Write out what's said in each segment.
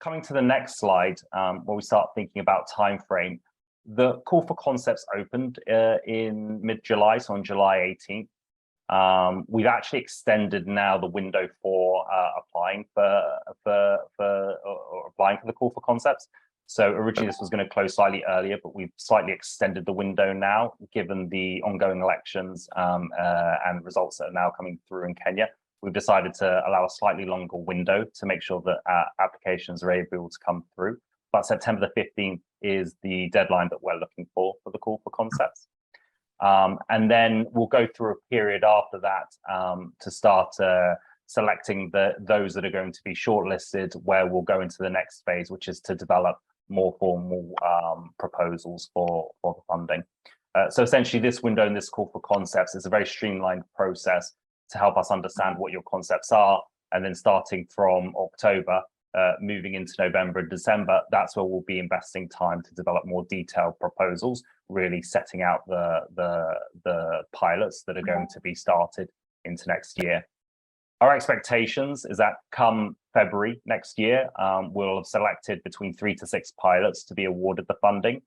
coming to the next slide, where we start thinking about time frame, the call for concepts opened in mid-July, so on July 18th. We've actually extended now the window for applying for the call for concepts. So originally this was going to close slightly earlier, but we've slightly extended the window now, given the ongoing elections and results that are now coming through in Kenya. We've decided to allow a slightly longer window to make sure that applications are able to come through. But September the 15th is the deadline that we're looking for the call for concepts. And then we'll go through a period after that to start selecting those that are going to be shortlisted, where we'll go into the next phase, which is to develop more formal proposals for the funding. So essentially this window and this call for concepts is a very streamlined process to help us understand what your concepts are. And then starting from October, moving into November and December, that's where we'll be investing time to develop more detailed proposals, really setting out the pilots that are going to be started into next year. Our expectations is that come February next year, we'll have selected between 3 to 6 pilots to be awarded the funding,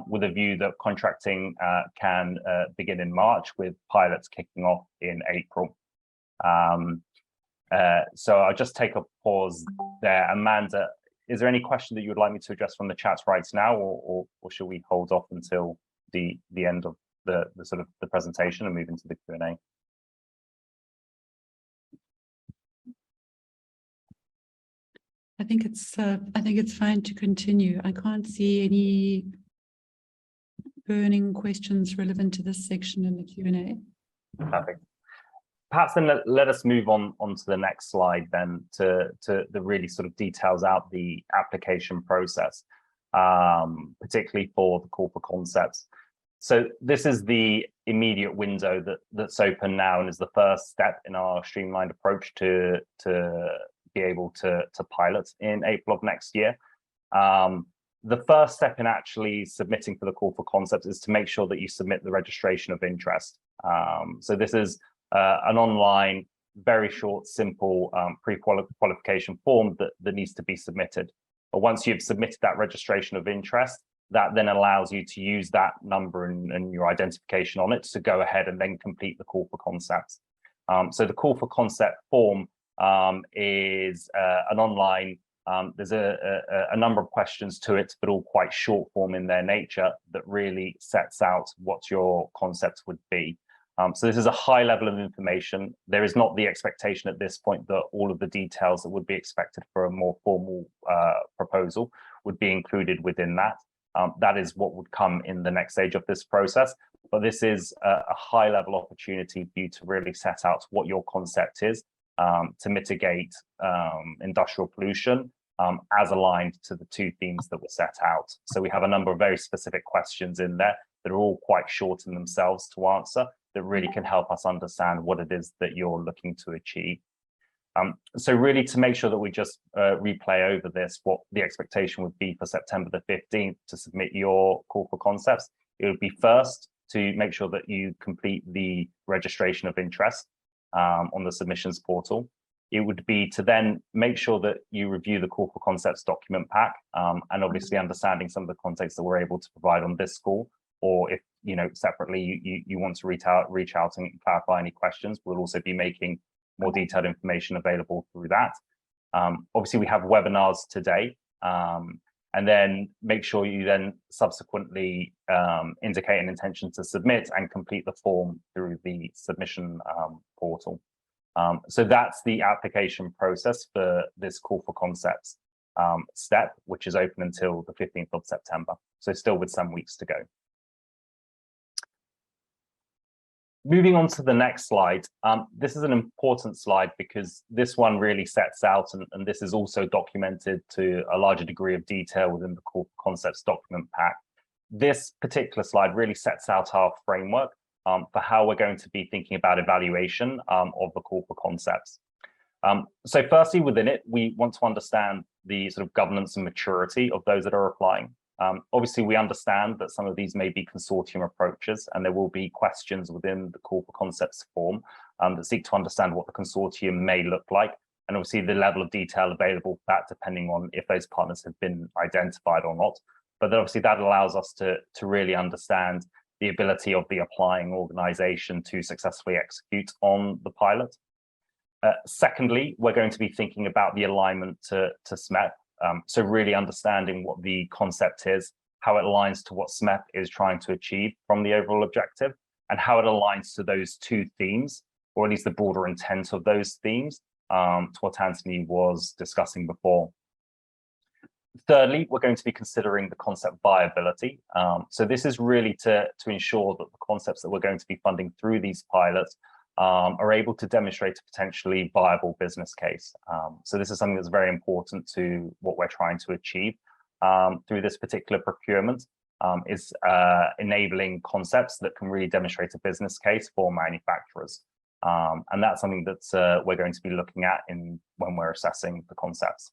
with a view that contracting can begin in March, with pilots kicking off in April. So I'll just take a pause there. Amanda, is there any question that you would like me to address from the chat right now, or should we hold off until the end of the sort of the presentation and move into the Q&A? I think it's fine to continue. I can't see any burning questions relevant to this section in the Q&A. Perfect. Perhaps then let us move on to the next slide then to the really sort of details out the application process, particularly for the call for concepts. So this is the immediate window that's open now and is the first step in our streamlined approach to be able to pilot in April of next year. The first step in actually submitting for the call for concepts is to make sure that you submit the registration of interest. So this is an online, very short, simple pre-qualification form that needs to be submitted. But once you've submitted that registration of interest, that then allows you to use that number and your identification on it to go ahead and then complete the call for concepts. So the call for concept form is an online, there's a number of questions to it, but all quite short form in their nature, that really sets out what your concept would be. So this is a high level of information. There is not the expectation at this point that all of the details that would be expected for a more formal proposal would be included within that. That is what would come in the next stage of this process. But this is a high level opportunity for you to really set out what your concept is, to mitigate industrial pollution as aligned to the 2 themes that were set out. So we have a number of very specific questions in there that are all quite short in themselves to answer, that really can help us understand what it is that you're looking to achieve. So really, to make sure that we just replay over this, what the expectation would be for September the 15th to submit your call for concepts, it would be first to make sure that you complete the registration of interest on the submissions portal. It would be to then make sure that you review the call for concepts document pack, and obviously understanding some of the context that we're able to provide on this call, or if separately you want to reach out and clarify any questions, we'll also be making more detailed information available through that. Obviously we have webinars today, and then make sure you then subsequently indicate an intention to submit and complete the form through the submission portal. So that's the application process for this call for concepts step, which is open until the 15th of September. So still with some weeks to go. Moving on to the next slide, this is an important slide because this one really sets out, and this is also documented to a larger degree of detail within the call for concepts document pack. This particular slide really sets out our framework for how we're going to be thinking about evaluation of the call for concepts. So firstly, within it, we want to understand the sort of governance and maturity of those that are applying. Obviously, we understand that some of these may be consortium approaches, and there will be questions within the call for concepts form that seek to understand what the consortium may look like and obviously the level of detail available for that depending on if those partners have been identified or not. But then obviously that allows us to really understand the ability of the applying organization to successfully execute on the pilot. Secondly, we're going to be thinking about the alignment to SMEP. So really understanding what the concept is, how it aligns to what SMEP is trying to achieve from the overall objective, and how it aligns to those two themes, or at least the broader intent of those themes, to what Anthony was discussing before. Thirdly, we're going to be considering the concept viability. So this is really to ensure that the concepts that we're going to be funding through these pilots are able to demonstrate a potentially viable business case. So this is something that's very important to what we're trying to achieve through this particular procurement, is enabling concepts that can really demonstrate a business case for manufacturers. And that's something that we're going to be looking at when we're assessing the concepts.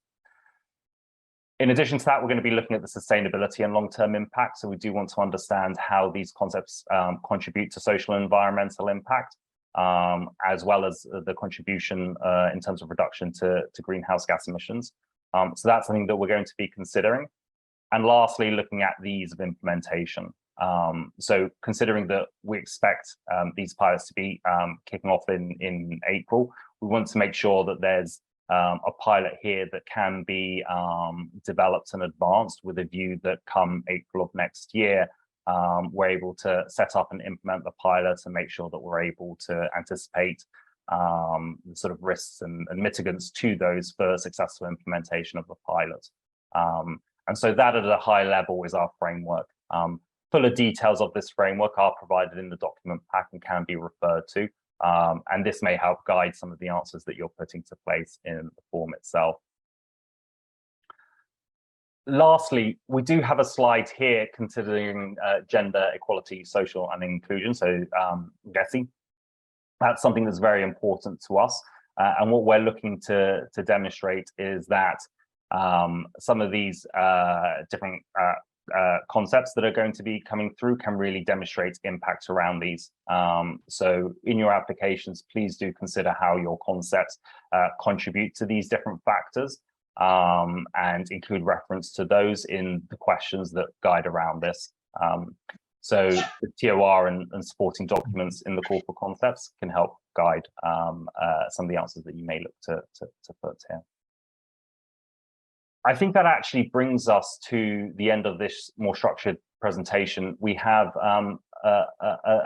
In addition to that, we're going to be looking at the sustainability and long-term impact. So we do want to understand how these concepts contribute to social and environmental impact, as well as the contribution in terms of reduction to greenhouse gas emissions. So that's something that we're going to be considering. And lastly, looking at the ease of implementation. So considering that we expect these pilots to be kicking off in April, we want to make sure that there's a pilot here that can be developed and advanced with a view that come April of next year, we're able to set up and implement the pilot and make sure that we're able to anticipate the sort of risks and mitigants to those for successful implementation of the pilot. And so that at a high level is our framework. Fuller details of this framework are provided in the document pack and can be referred to. And this may help guide some of the answers that you're putting to place in the form itself. Lastly, we do have a slide here considering gender equality, social and inclusion, so GESI. That's something that's very important to us. And what we're looking to demonstrate is that some of these different concepts that are going to be coming through can really demonstrate impact around these. So in your applications, please do consider how your concepts contribute to these different factors, and include reference to those in the questions that guide around this. So the TOR and supporting documents in the call for concepts can help guide some of the answers that you may look to put here. I think that actually brings us to the end of this more structured presentation. We have an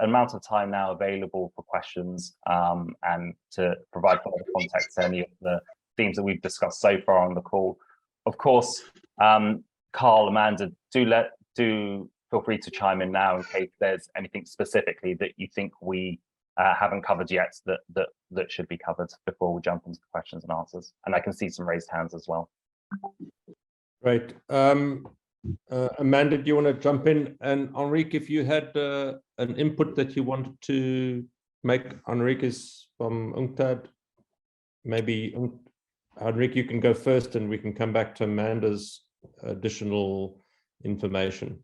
amount of time now available for questions and to provide further context to any of the themes that we've discussed so far on the call. Of course, Carl, Amanda, do feel free to chime in now in case there's anything specifically that you think we haven't covered yet that should be covered before we jump into questions and answers. And I can see some raised hands as well. Great. Amanda, do you want to jump in? And Enrique, if you had an input that you wanted to make, Enrique's from UNCTAD, maybe Enrique, you can go first and we can come back to Amanda's additional information.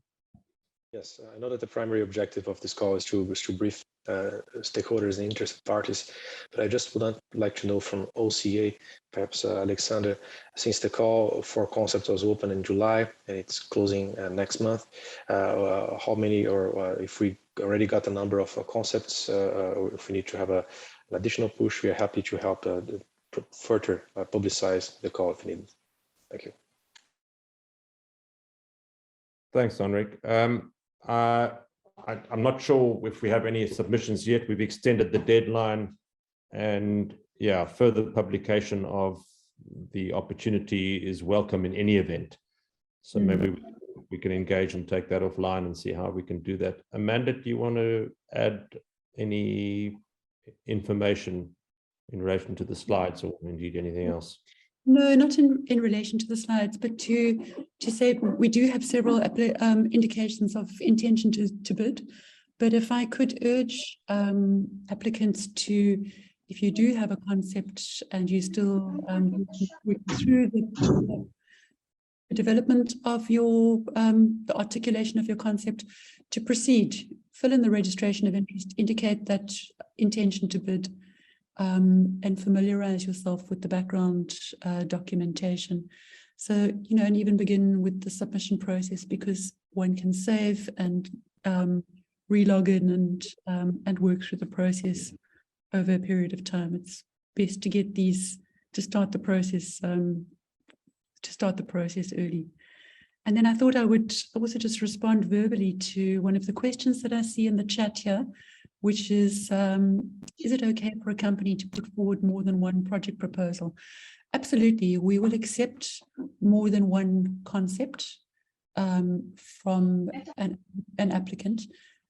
Yes, I know that the primary objective of this call is to brief stakeholders and interested parties, but I just would like to know from OCA, perhaps Alexander, since the call for concepts was open in July and it's closing next month, how many, or if we already got a number of concepts, or if we need to have an additional push, we are happy to help further publicize the call if needed. Thank you. Thanks, Enrique. I'm not sure if we have any submissions yet. We've extended the deadline, and yeah, further publication of the opportunity is welcome in any event. So maybe we can engage and take that offline and see how we can do that. Amanda, do you want to add any information in relation to the slides or indeed anything else? No, not in relation to the slides, but to say we do have several indications of intention to bid. But if I could urge applicants to, if you do have a concept and you still through the development of your the articulation of your concept, to proceed, fill in the registration of interest, indicate that intention to bid. and familiarize yourself with the background documentation. So, you know, and even begin with the submission process, because one can save and relog in and work through the process over a period of time. It's best to get these, to start the process early. And then I thought I would also just respond verbally to one of the questions that I see in the chat here, which is it okay for a company to put forward more than one project proposal? Absolutely, we will accept more than one concept from an applicant,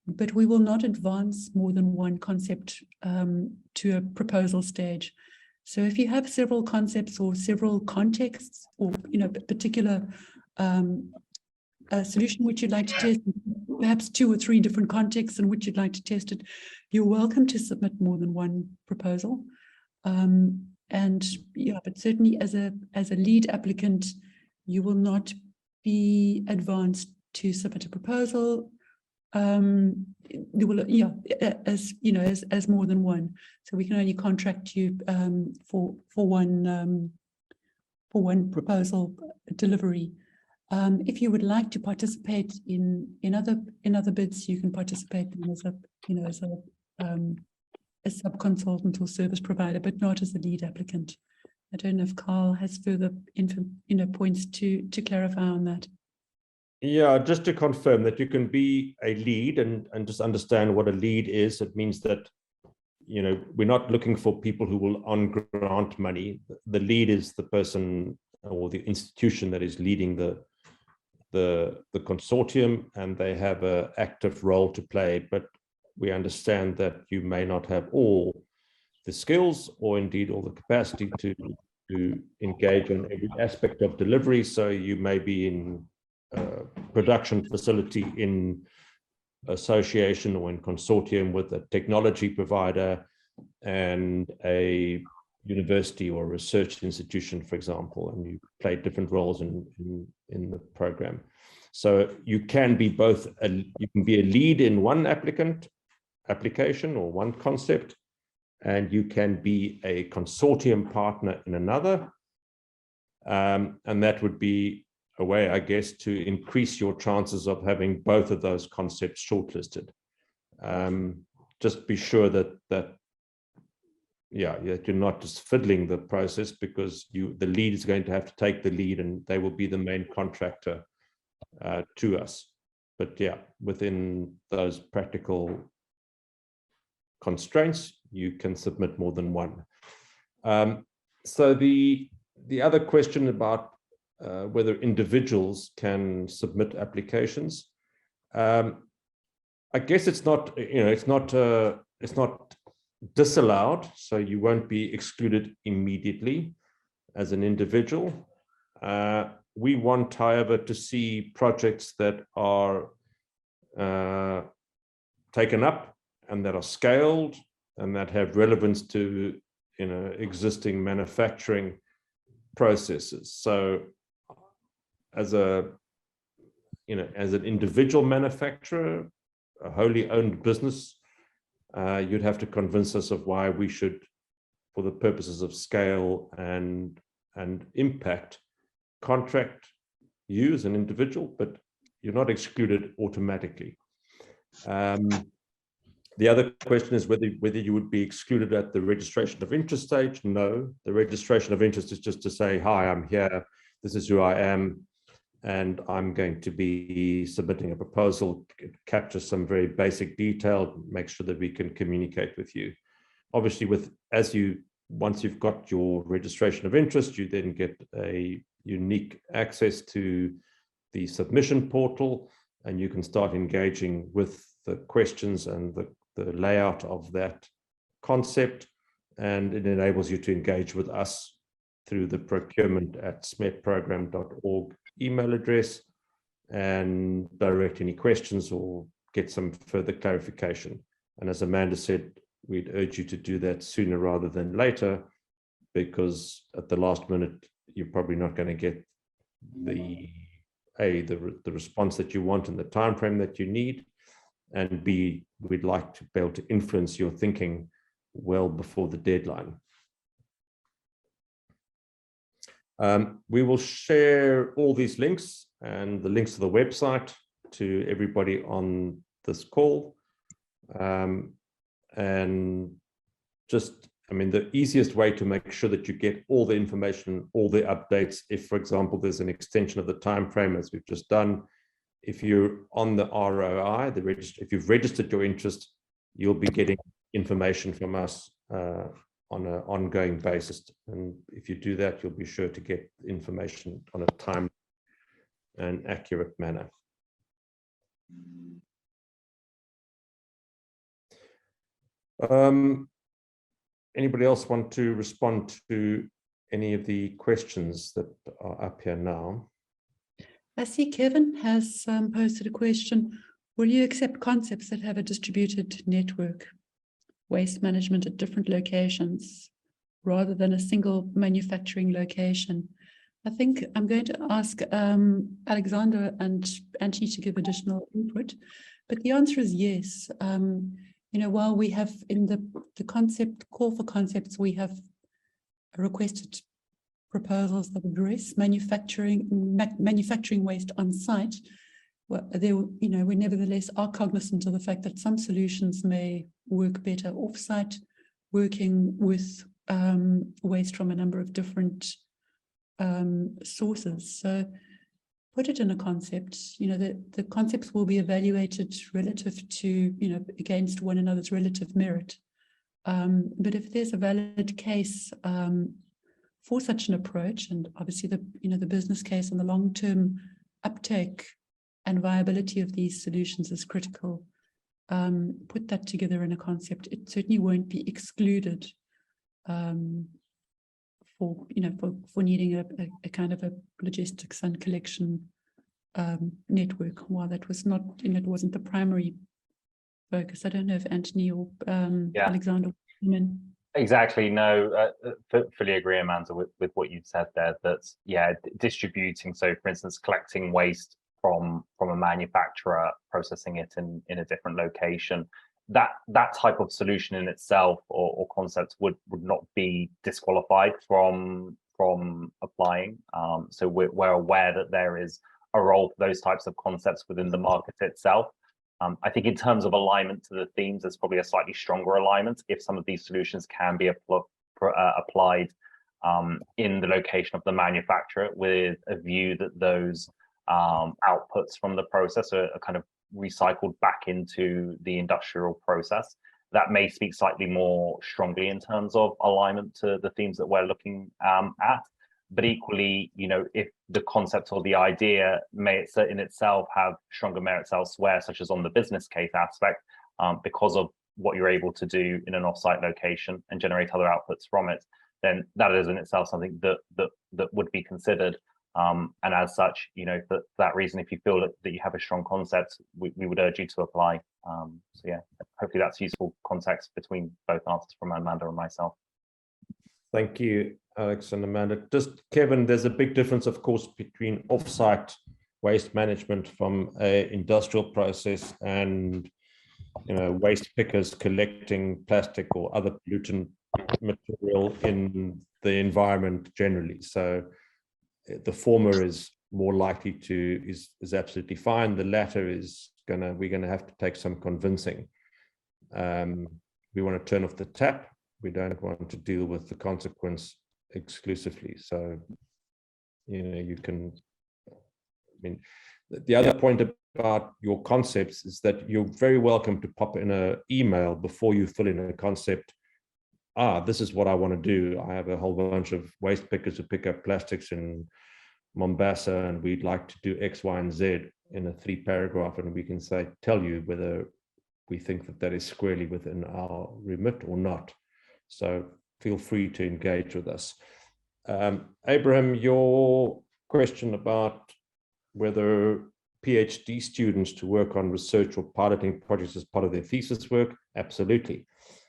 but we will not advance more than one concept to a proposal stage. So if you have several concepts or several contexts, or, you know, particular a solution which you'd like to test, perhaps 2 or 3 different contexts in which you'd like to test it, you're welcome to submit more than one proposal. And yeah, but certainly as a lead applicant, you will not be advanced to submit a proposal. You will, yeah, as you know, as more than one. So we can only contract you for one proposal delivery. If you would like to participate in other bids, you can participate as a, you know, as a sub-consultant or service provider, but not as a lead applicant. I don't know if Carl has further points to clarify on that. Yeah, just to confirm that you can be a lead and just understand what a lead is. It means that, you know, we're not looking for people who will on-grant money. The lead is the person or the institution that is leading the consortium, and they have an active role to play. But we understand that you may not have all the skills or indeed all the capacity to engage on every aspect of delivery. So you may be in a production facility in association or in consortium with a technology provider and a university or research institution, for example, and you play different roles in the program. So you can be both, you can be a lead in one application or one concept, and you can be a consortium partner in another. And that would be a way, I guess, to increase your chances of having both of those concepts shortlisted. Just be sure that you're not just fiddling the process, because the lead is going to have to take the lead, and they will be the main contractor to us. But yeah, within those practical constraints, you can submit more than one. So the other question about whether individuals can submit applications, I guess it's not, you know, it's not disallowed, so you won't be excluded immediately as an individual. We want, however, to see projects that are taken up and that are scaled and that have relevance to, you know, existing manufacturing processes. So as an individual manufacturer, a wholly owned business, you'd have to convince us of why we should, for the purposes of scale and impact, contract you as an individual, but you're not excluded automatically. The other question is whether you would be excluded at the registration of interest stage. No, the registration of interest is just to say, hi, I'm here, this is who I am, and I'm going to be submitting a proposal, capture some very basic detail, make sure that we can communicate with you. Obviously, once you've got your registration of interest, you then get a unique access to the submission portal, and you can start engaging with the questions and the layout of that concept, and it enables you to engage with us through the procurement@smepprogram.org email address and direct any questions or get some further clarification. And as Amanda said, we'd urge you to do that sooner rather than later, because at the last minute, you're probably not going to get the response that you want in the time frame that you need, and B, we'd like to be able to influence your thinking well before the deadline. We will share all these links and the links to the website to everybody on this call. And just, I mean, the easiest way to make sure that you get all the information, all the updates, if, for example, there's an extension of the time frame, as we've just done, if you're on the ROI, if you've registered your interest, you'll be getting information from us on an ongoing basis. And if you do that, you'll be sure to get information on a timely and accurate manner. Anybody else want to respond to any of the questions that are up here now? I see Kevin has posted a question. Will you accept concepts that have a distributed network, waste management at different locations, rather than a single manufacturing location? I think I'm going to ask Alexander and Anthony to give additional input, but the answer is yes. You know, while we have in the concept call for concepts, we have requested proposals that address manufacturing waste on site. Well, you know, we nevertheless are cognizant of the fact that some solutions may work better off-site, working with waste from a number of different sources. So put it in a concept, you know, the concepts will be evaluated relative to, you know, against one another's relative merit. But if there's a valid case for such an approach, and obviously the business case and the long-term uptake and viability of these solutions is critical, put that together in a concept. It certainly won't be excluded for needing a kind of a logistics and collection network, while that was not, you know, it wasn't the primary focus. I don't know if Anthony or Alexander. Exactly. No, fully agree, Amanda, with what you've said there. That distributing. So, for instance, collecting waste from a manufacturer, processing it in a different location. That type of solution in itself or concept would not be disqualified from applying. So we're aware that there is a role for those types of concepts within the market itself. I think in terms of alignment to the themes, there's probably a slightly stronger alignment if some of these solutions can be applied in the location of the manufacturer, with a view that those outputs from the process are kind of recycled back into the industrial process. That may speak slightly more strongly in terms of alignment to the themes that we're looking at. But equally, you know, if the concept or the idea may in itself have stronger merits elsewhere, such as on the business case aspect, because of what you're able to do in an off-site location and generate other outputs from it, then that is in itself something that would be considered. And as such, you know, for that reason, if you feel that you have a strong concept, we would urge you to apply. So yeah, hopefully that's useful context between both answers from Amanda and myself. Thank you, Alex and Amanda. Just Kevin, there's a big difference, of course, between off-site waste management from an industrial process and, you know, waste pickers collecting plastic or other pollutant material in the environment generally. So the former is more likely to is absolutely fine. The latter is we're gonna have to take some convincing. We want to turn off the tap. We don't want to deal with the consequence exclusively. So, you know, you can, I mean, the other point about your concepts is that you're very welcome to pop in an email before you fill in a concept. This is what I want to do. I have a whole bunch of waste pickers who pick up plastics in Mombasa, and we'd like to do X, Y, and Z in a 3-paragraph, and we can tell you whether we think that is squarely within our remit or not. So feel free to engage with us. Abraham, your question about whether PhD students to work on research or piloting projects as part of their thesis work, absolutely.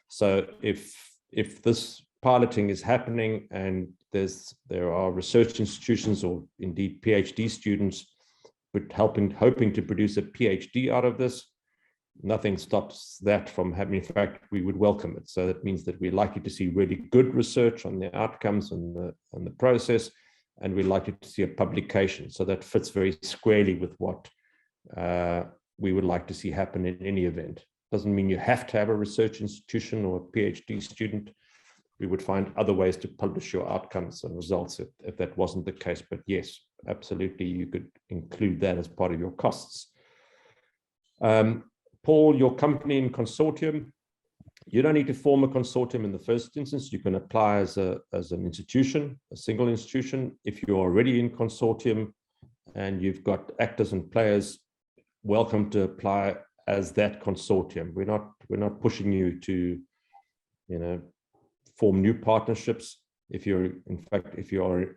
So if this piloting is happening and there are research institutions or indeed PhD students hoping to produce a PhD out of this, nothing stops that from happening. In fact, we would welcome it. So that means that we're likely to see really good research on the outcomes and the process, and we're likely to see a publication. So that fits very squarely with what we would like to see happen in any event. Doesn't mean you have to have a research institution or a PhD student. We would find other ways to publish your outcomes and results if that wasn't the case. But yes, absolutely, you could include that as part of your costs. Paul, your company in consortium, you don't need to form a consortium in the first instance. You can apply as an institution, a single institution. If you're already in consortium and you've got actors and players, welcome to apply as that consortium. We're not pushing you to, form new partnerships. If you're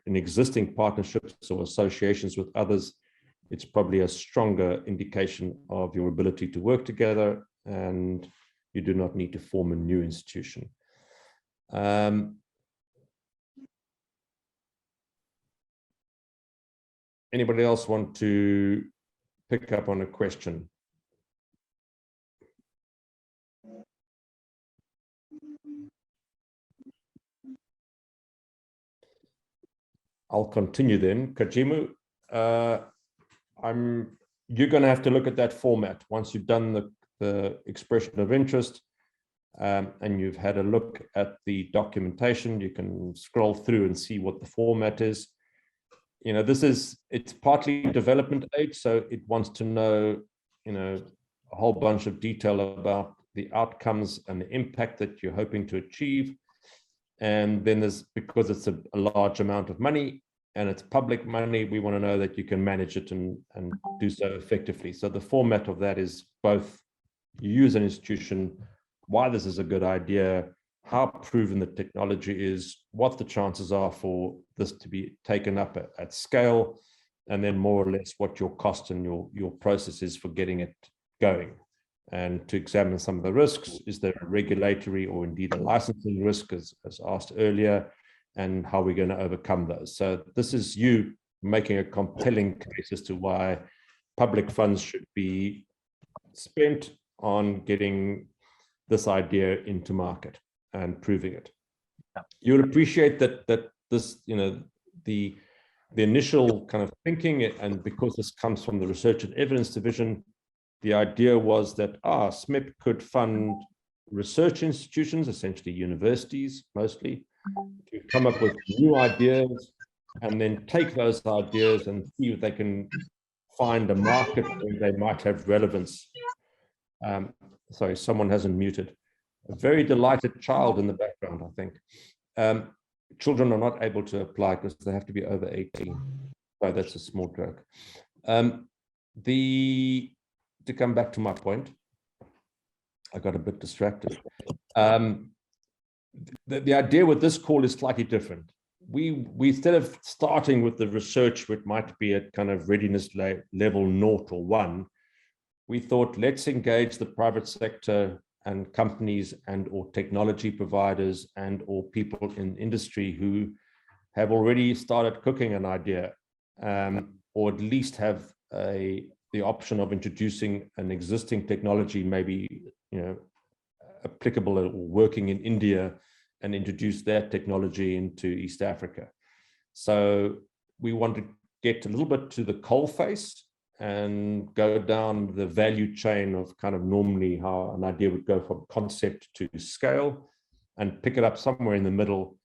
in existing partnerships or associations with others, it's probably a stronger indication of your ability to work together, and you do not need to form a new institution. Anybody else want to pick up on a question? I'll continue then. Kajimu, you're going to have to look at that format once you've done the expression of interest and you've had a look at the documentation. You can scroll through and see what the format is. It's partly development aid, so it wants to know, a whole bunch of detail about the outcomes and the impact that you're hoping to achieve. And then because it's a large amount of money and it's public money, we want to know that you can manage it and do so effectively. So the format of that is both you use an institution, why this is a good idea, how proven the technology is, what the chances are for this to be taken up at scale, and then more or less what your cost and your process is for getting it going. And to examine some of the risks, is there a regulatory or indeed a licensing risk, as asked earlier, and how we're going to overcome those. So this is you making a compelling case as to why public funds should be spent on getting this idea into market and proving it. You'll appreciate that this, the initial kind of thinking, and because this comes from the Research and Evidence Division, the idea was that SMEP could fund research institutions, essentially universities mostly, to come up with new ideas and then take those ideas and see if they can find a market where they might have relevance. Sorry, someone hasn't muted. A very delighted child in the background, I think. Children are not able to apply because they have to be over 18. So that's a small joke. To come back to my point, I got a bit distracted. The idea with this call is slightly different. We instead of starting with the research, which might be at kind of readiness level 0 or 1, we thought, let's engage the private sector and companies and or technology providers and or people in industry who have already started cooking an idea, or at least have the option of introducing an existing technology, maybe applicable or working in India, and introduce that technology into East Africa. So we want to get a little bit to the coalface and go down the value chain of kind of normally how an idea would go from concept to scale, and pick it up somewhere in the middle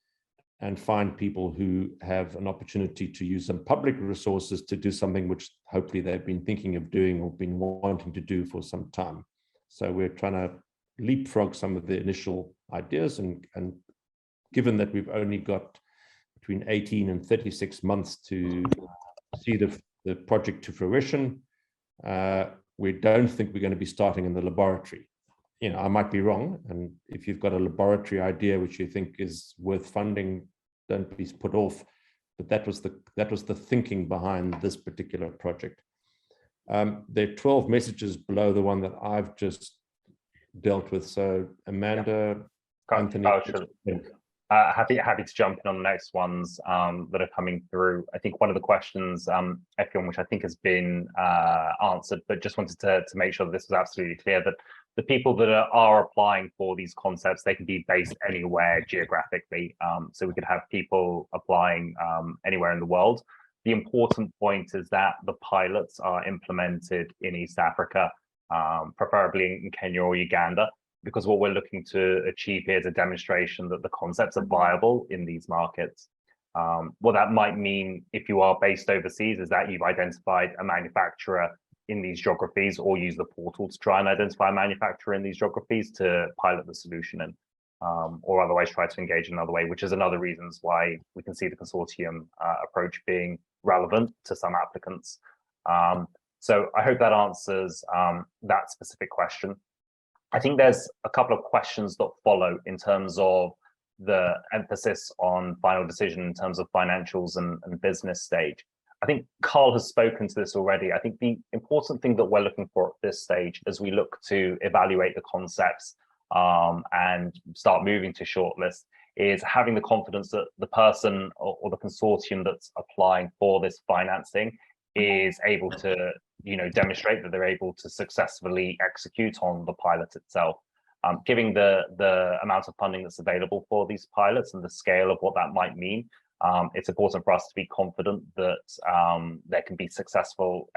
and find people who have an opportunity to use some public resources to do something which hopefully they've been thinking of doing or been wanting to do for some time. So we're trying to leapfrog some of the initial ideas, and given that we've only got between 18 and 36 months to see the project to fruition, we don't think we're going to be starting in the laboratory. I might be wrong, and if you've got a laboratory idea which you think is worth funding, don't please put off. But that was the thinking behind this particular project. There are 12 messages below the one that I've just dealt with. So Amanda, Anthony. Happy to jump in on the next ones that are coming through. I think one of the questions, Efion, which I think has been answered, but just wanted to make sure that this was absolutely clear, that the people that are applying for these concepts, they can be based anywhere geographically. So we could have people applying anywhere in the world. The important point is that the pilots are implemented in East Africa, preferably in Kenya or Uganda, because what we're looking to achieve here is a demonstration that the concepts are viable in these markets. What that might mean if you are based overseas is that you've identified a manufacturer in these geographies, or use the portal to try and identify a manufacturer in these geographies to pilot the solution in, or otherwise try to engage in another way, which is another reasons why we can see the consortium approach being relevant to some applicants. So I hope that answers that specific question. I think there's a couple of questions that follow in terms of the emphasis on final decision in terms of financials and business stage. I think Carl has spoken to this already. I think the important thing that we're looking for at this stage as we look to evaluate the concepts and start moving to shortlist is having the confidence that the person or the consortium that's applying for this financing is able to, demonstrate that they're able to successfully execute on the pilot itself. Given the amount of funding that's available for these pilots and the scale of what that might mean, it's important for us to be confident that there can be successful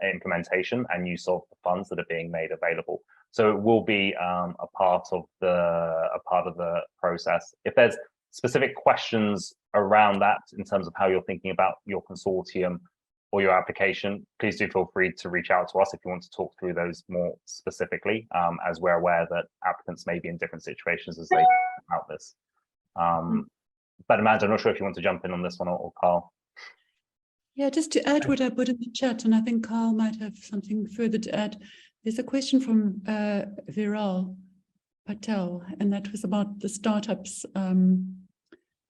implementation and use of the funds that are being made available. So it will be a part of the process. If there's specific questions around that in terms of how you're thinking about your consortium or your application, please do feel free to reach out to us if you want to talk through those more specifically, as we're aware that applicants may be in different situations as they think about this. But Amanda, I'm not sure if you want to jump in on this one or Carl. Yeah, just to add what I put in the chat, and I think Carl might have something further to add. There's a question from Viral Patel, and that was about the startups. And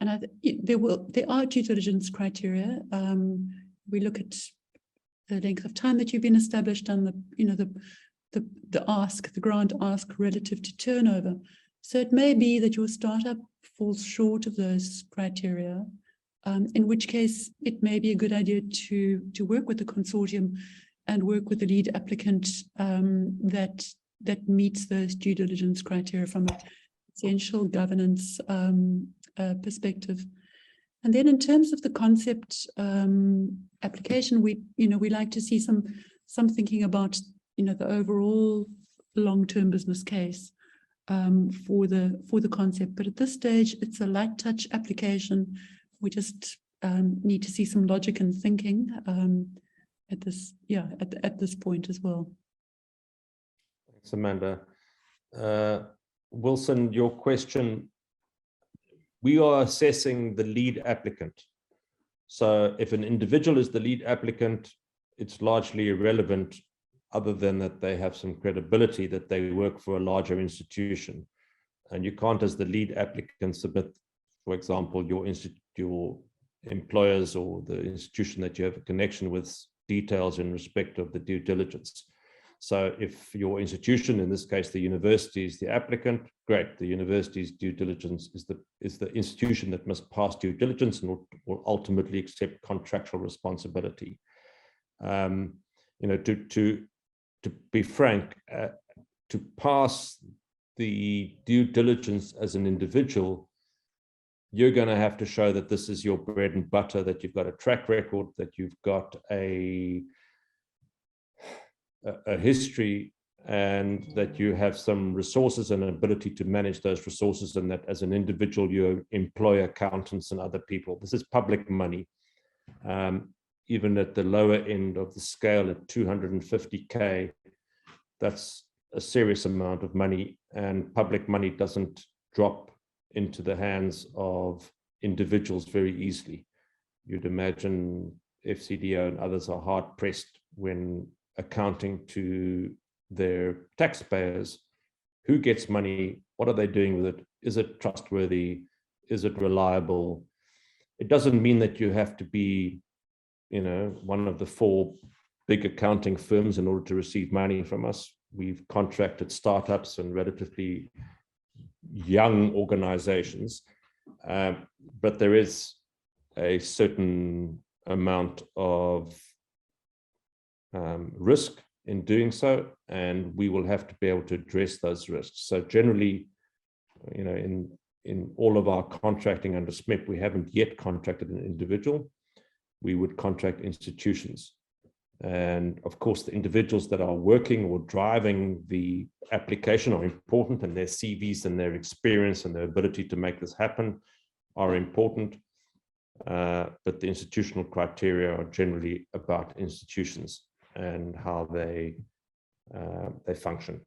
there are due diligence criteria. We look at the length of time that you've been established and the grant ask relative to turnover. So it may be that your startup falls short of those criteria, in which case it may be a good idea to work with the consortium and work with the lead applicant that meets those due diligence criteria from a potential governance perspective. And then in terms of the concept application, we like to see some thinking about the overall long-term business case for the concept. But at this stage, it's a light touch application. We just need to see some logic and thinking at this point as well. Thanks, Amanda. Wilson, your question. We are assessing the lead applicant. So if an individual is the lead applicant, it's largely irrelevant other than that they have some credibility that they work for a larger institution. And you can't, as the lead applicant, submit, for example, your employers or the institution that you have a connection with details in respect of the due diligence. So if your institution, in this case, the university, is the applicant, great. The university's due diligence is the institution that must pass due diligence and will ultimately accept contractual responsibility. To be frank, to pass the due diligence as an individual, you're going to have to show that this is your bread and butter, that you've got a track record, that you've got a history, and that you have some resources and an ability to manage those resources, and that as an individual you employ accountants and other people. This is public money. Even at the lower end of the scale at 250K, that's a serious amount of money, and public money doesn't drop into the hands of individuals very easily. You'd imagine FCDO and others are hard pressed when accounting to their taxpayers. Who gets money? What are they doing with it? Is it trustworthy? Is it reliable? It doesn't mean that you have to be, one of the 4 big accounting firms in order to receive money from us. We've contracted startups and relatively young organizations, But there is a certain amount of risk in doing so, and we will have to be able to address those risks. So generally, you know, in all of our contracting under SMEP, we haven't yet contracted an individual. We would contract institutions. And of course, the individuals that are working or driving the application are important, and their CVs and their experience and their ability to make this happen are important. But the institutional criteria are generally about institutions and how they function.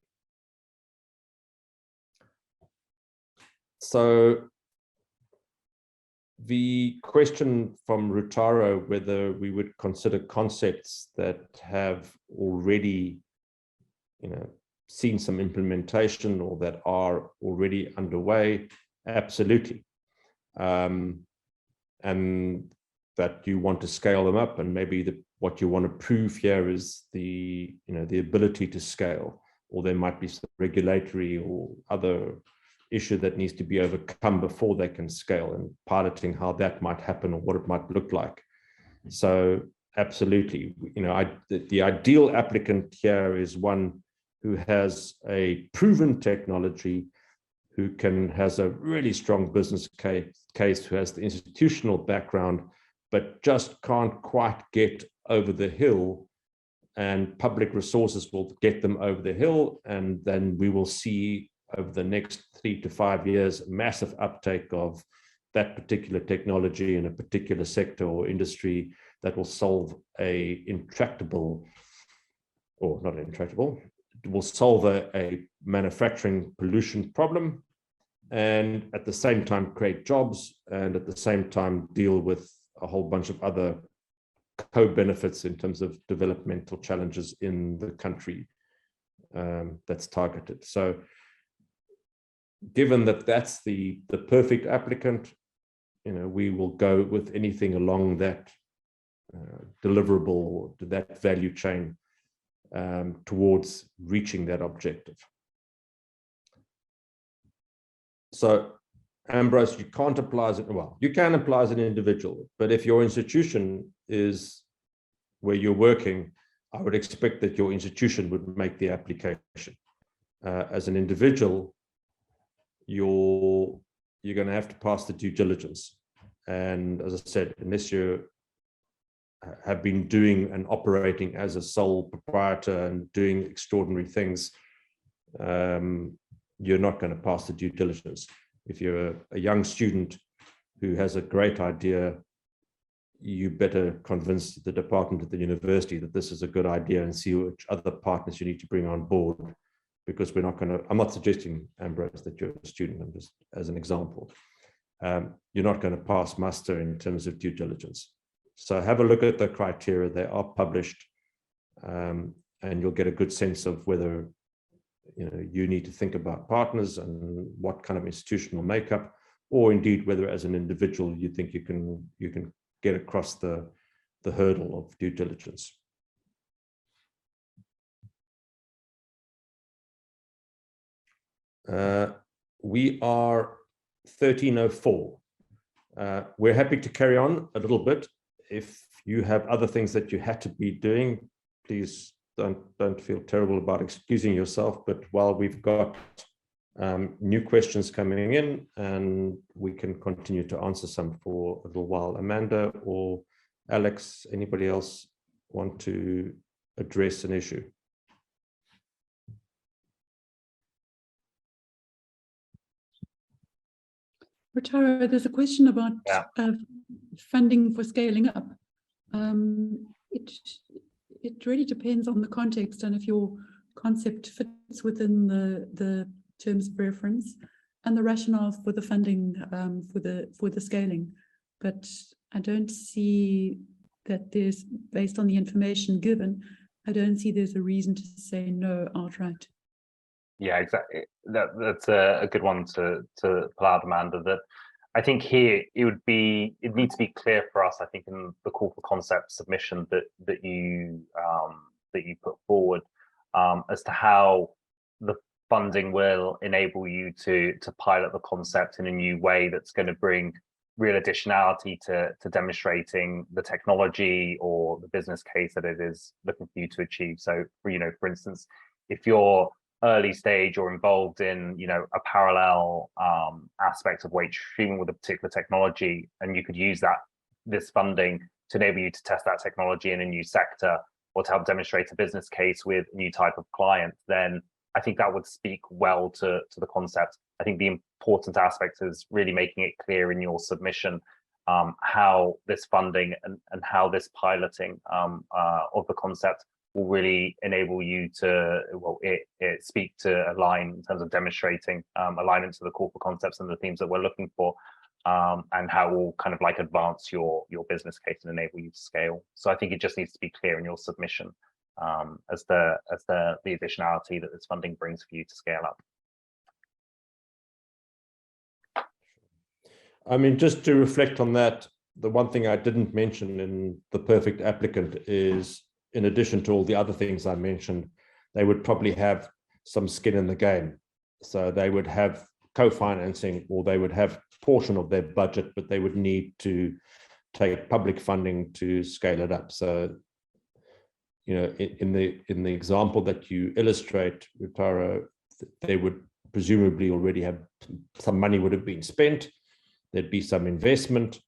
So the question from Rutaro, whether we would consider concepts that have already, you know, seen some implementation or that are already underway, absolutely. And that you want to scale them up, and maybe what you want to prove here is the ability to scale, or there might be some regulatory or other issue that needs to be overcome before they can scale, and piloting how that might happen or what it might look like. So absolutely, you know, the ideal applicant here is one who has a proven technology, who has a really strong business case, who has the institutional background, but just can't quite get over the hill, and public resources will get them over the hill. And then we will see over the next 3 to 5 years, massive uptake of that particular technology in a particular sector or industry that will solve a intractable, or not intractable, will solve a manufacturing pollution problem, and at the same time create jobs, and at the same time deal with a whole bunch of other co-benefits in terms of developmental challenges in the country that's targeted. So given that that's the perfect applicant, you know, we will go with anything along that deliverable, to that value chain towards reaching that objective. So Ambrose, you can't apply as, well, you can apply as an individual, but if your institution is where you're working, I would expect that your institution would make the application. As an individual, you're going to have to pass the due diligence. And as I said, unless you have been doing and operating as a sole proprietor and doing extraordinary things, you're not going to pass the due diligence. If you're a young student who has a great idea, you better convince the department at the university that this is a good idea and see which other partners you need to bring on board, because we're not going to, I'm not suggesting, Ambrose, that you're a student, I'm just as an example. You're not going to pass muster in terms of due diligence. So have a look at the criteria, they are published, and you'll get a good sense of whether, you know, you need to think about partners and what kind of institutional makeup, or indeed whether as an individual you think you can get across the hurdle of due diligence. We are 13:04. We're happy to carry on a little bit. If you have other things that you had to be doing, please don't feel terrible about excusing yourself. But while we've got new questions coming in, and we can continue to answer some for a little while. Amanda or Alex, anybody else want to address an issue? Rutaro, there's a question about funding for scaling up. It really depends on the context and if your concept fits within the terms of reference and the rationale for the funding for the scaling. But I don't see that there's, based on the information given, I don't see there's a reason to say no outright. Yeah, exactly. That's a good one to pull out, Amanda. That I think here it needs to be clear for us, I think, in the call for concept submission that you put forward, as to how funding will enable you to pilot the concept in a new way that's going to bring real additionality to demonstrating the technology or the business case that it is looking for you to achieve. So, for instance, if you're early stage or involved in, a parallel aspect of waste streaming with a particular technology, and you could use this funding to enable you to test that technology in a new sector or to help demonstrate a business case with a new type of client, then I think that would speak well to the concept. I think the important aspect is really making it clear in your submission how this funding and how this piloting of the concept will really enable you to, it speak to align in terms of demonstrating alignment to the corporate concepts and the themes that we're looking for, and how it will kind of like advance your business case and enable you to scale. So I think it just needs to be clear in your submission as the additionality that this funding brings for you to scale up. I mean, just to reflect on that, the one thing I didn't mention in the perfect applicant is, in addition to all the other things I mentioned, they would probably have some skin in the game. So they would have co-financing, or they would have portion of their budget, but they would need to take public funding to scale it up. So, in the example that you illustrate, Rutaro, they would presumably already have some money would have been spent. There'd be some investment,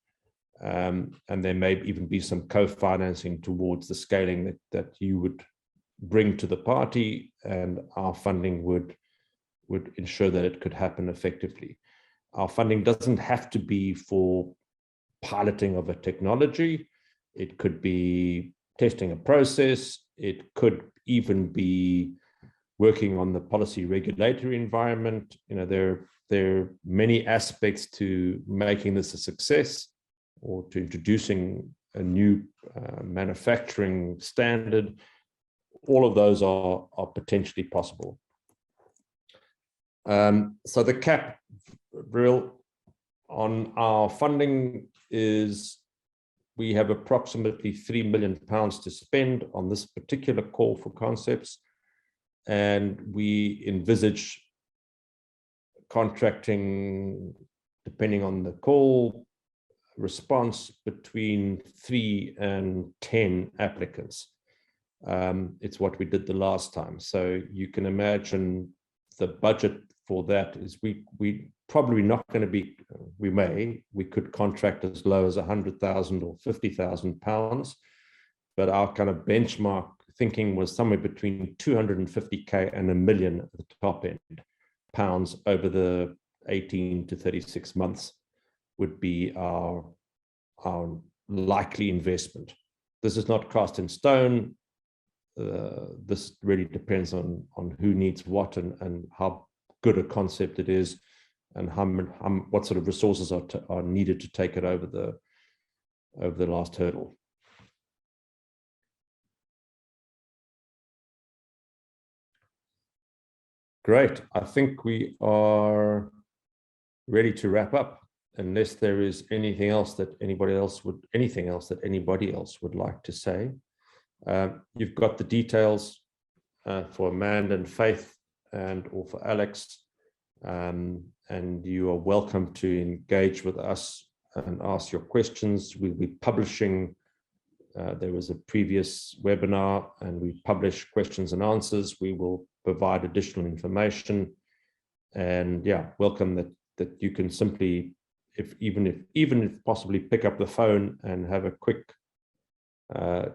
and there may even be some co-financing towards the scaling that you would bring to the party, and our funding would ensure that it could happen effectively. Our funding doesn't have to be for piloting of a technology. It could be testing a process. It could even be working on the policy regulatory environment. There are many aspects to making this a success, or to introducing a new manufacturing standard. All of those are potentially possible. So the cap real on our funding is, we have approximately £3 million to spend on this particular call for concepts, and we envisage contracting, depending on the call response, between 3 and 10 applicants. It's what we did the last time. So you can imagine the budget for that is we probably not going to be, we could contract as low as 100,000 or 50,000 pounds, but our kind of benchmark thinking was somewhere between 250k and £1 million at the top end pounds over the 18 to 36 months would be our likely investment. This is not cast in stone. This really depends on who needs what and how good a concept it is, and what sort of resources are needed to take it over the last hurdle. Great. I think we are ready to wrap up, unless there is anything else that anybody else would like to say. You've got the details for Amanda and Faith or for Alex, and you are welcome to engage with us and ask your questions. We'll be publishing, there was a previous webinar and we published questions and answers. We will provide additional information, and welcome that you can simply, even if possibly, pick up the phone and have a quick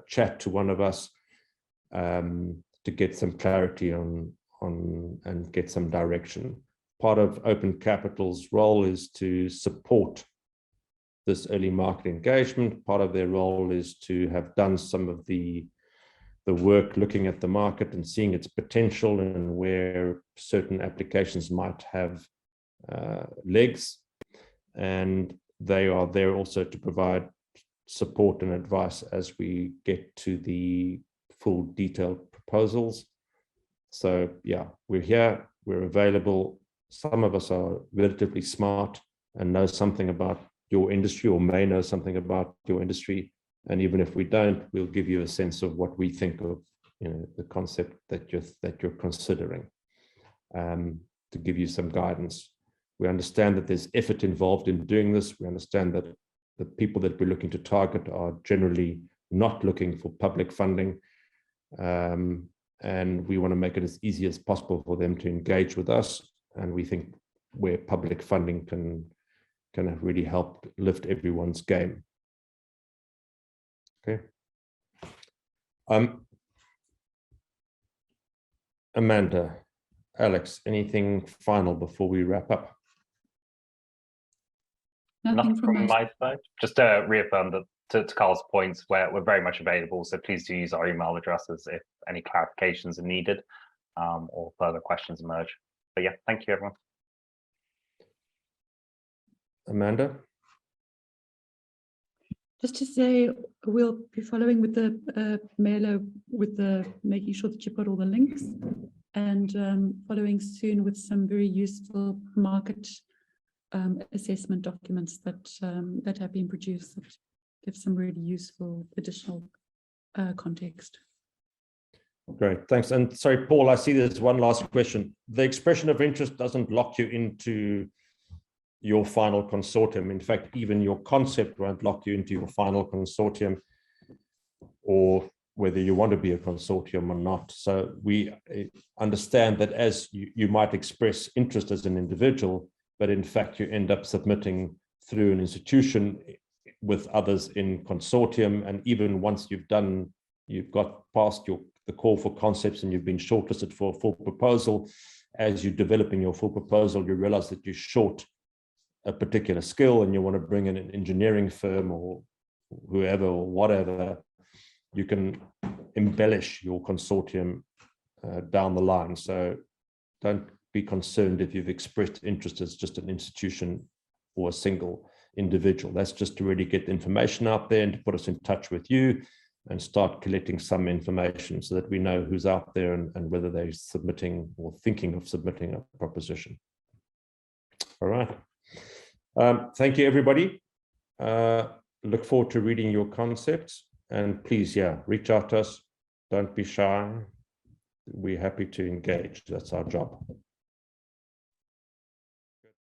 chat to one of us to get some clarity on and get some direction. Part of Open Capital's role is to support this early market engagement. Part of their role is to have done some of the work looking at the market and seeing its potential and where certain applications might have legs. And they are there also to provide support and advice as we get to the full detailed proposals. So we're here, we're available. Some of us are relatively smart and know something about your industry, or may know something about your industry. And even if we don't, we'll give you a sense of what we think of the concept that you're considering. to give you some guidance. We understand that there's effort involved in doing this. We understand that the people that we're looking to target are generally not looking for public funding. And we want to make it as easy as possible for them to engage with us. And we think where public funding can really help lift everyone's game. Okay. Amanda, Alex, anything final before we wrap up? Nothing from my side. Just to reaffirm that to Carl's points, we're very much available. So please do use our email addresses if any clarifications are needed or further questions emerge. But yeah, thank you, everyone. Amanda? Just to say, we'll be following with the mailer with the making sure that you've got all the links, and following soon with some very useful market assessment documents that have been produced that give some really useful additional context. Great, thanks. And sorry, Paul, I see there's one last question. The expression of interest doesn't lock you into your final consortium. In fact, even your concept won't lock you into your final consortium, or whether you want to be a consortium or not. So we understand that as you might express interest as an individual, but in fact you end up submitting through an institution with others in consortium. And even once you've got past the call for concepts and you've been shortlisted for a full proposal, as you're developing your full proposal, you realize that you're short a particular skill and you want to bring in an engineering firm or whoever or whatever, you can embellish your consortium down the line. So don't be concerned if you've expressed interest as just an institution or a single individual. That's just to really get the information out there and to put us in touch with you and start collecting some information so that we know who's out there and whether they're submitting or thinking of submitting a proposition. All right. Thank you, everybody. Look forward to reading your concepts, and please, reach out to us. Don't be shy. We're happy to engage. That's our job.